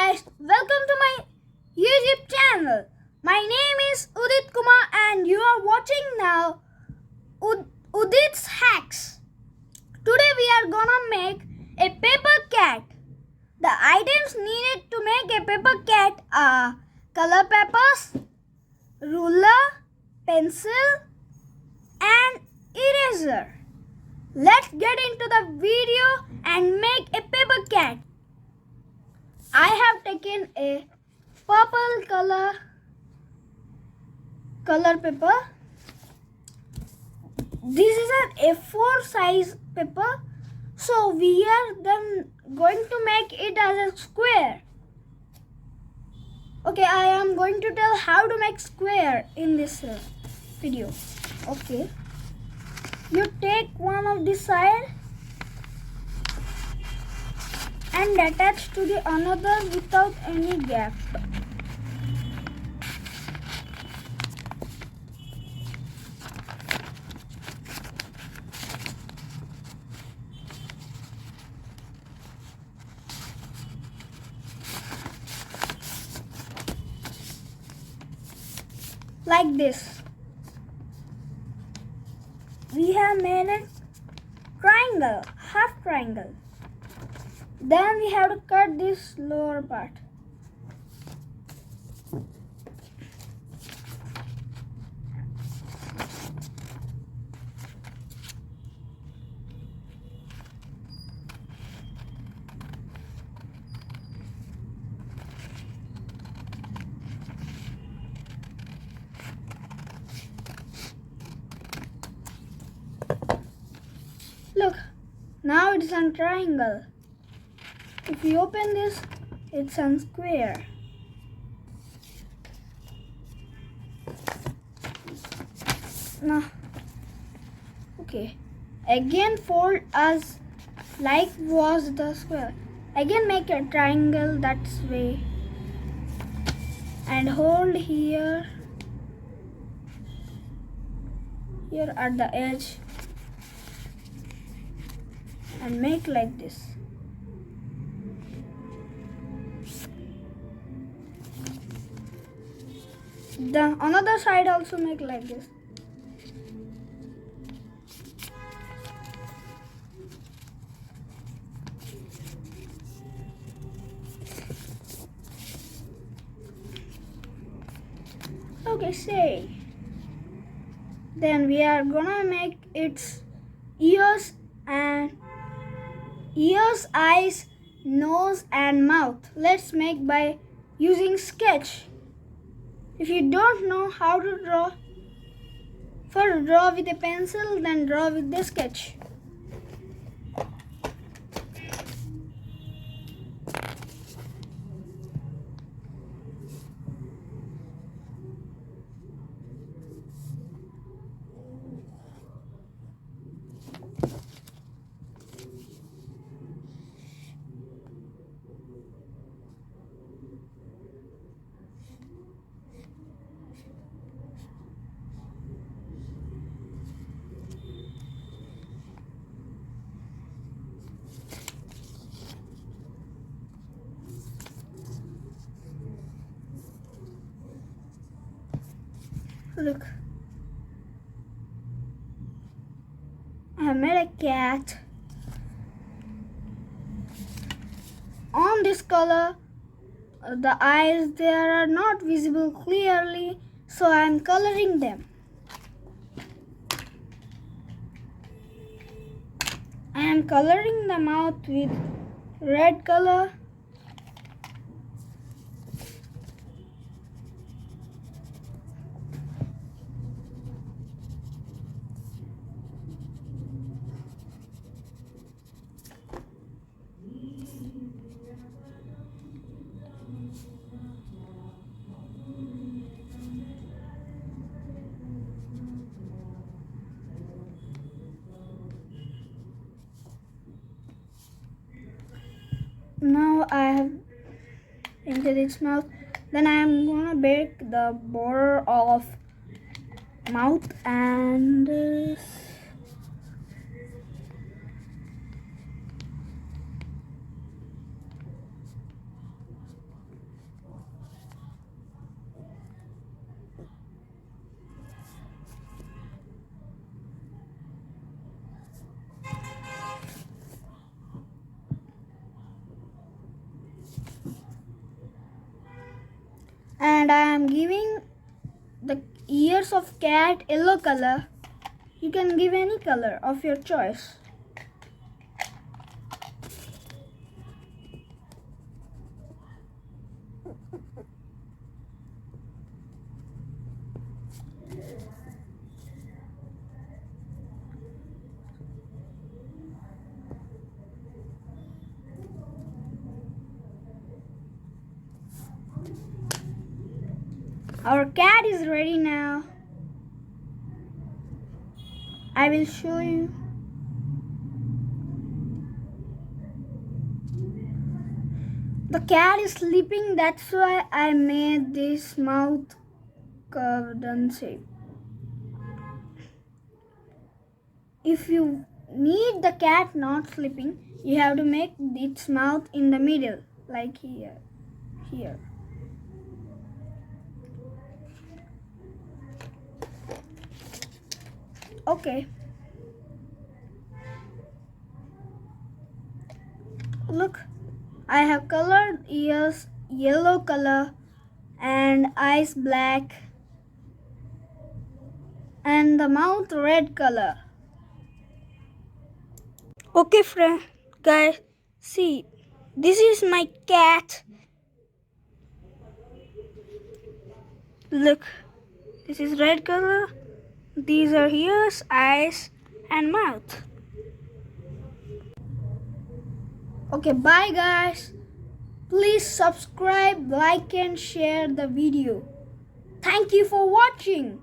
guys, welcome to my YouTube channel. My name is Udit Kumar and you are watching now Udit's Hacks. Today we are gonna make a paper cat. The items needed to make a paper cat are color papers, ruler, pencil and eraser. Let's get into the video and make a paper cat. I have taken a purple color paper. This is an A4 size paper. So we are then going to make it as a square. Okay, I am going to tell how to make square in this video. Okay, you take one of this side and attach to the another without any gap. Like this. We have made a triangle, half triangle. Then we have to cut this lower part. Look, now it's a triangle. If you open this, it's a square. Now, okay. Again fold as like was the square. Again make a triangle that way. And hold here at the edge. And make like this. The another side also make like this. Okay, say. Then we are gonna make its ears, eyes, nose and mouth. Let's make by using sketch. If you don't know how to draw, first draw with a pencil, then draw with the sketch. Look, I have made a cat. On this color, the eyes they are not visible clearly, so I am coloring them. I am coloring the mouth with red color. Now I have painted its mouth. Then I am gonna make the border of mouth and And I am giving the ears of cat yellow color. You can give any color of your choice. Our cat is ready now. I will show you. The cat is sleeping, that's why I made this mouth curved and shape. If you need the cat not sleeping, you have to make its mouth in the middle, like here. Okay. Look, I have colored ears yellow color and eyes black and the mouth red color. Okay, friend, guys, see, this is my cat. Look, this is red color. These are ears, eyes, and mouth. Okay, bye guys. Please subscribe, like, and share the video. Thank you for watching.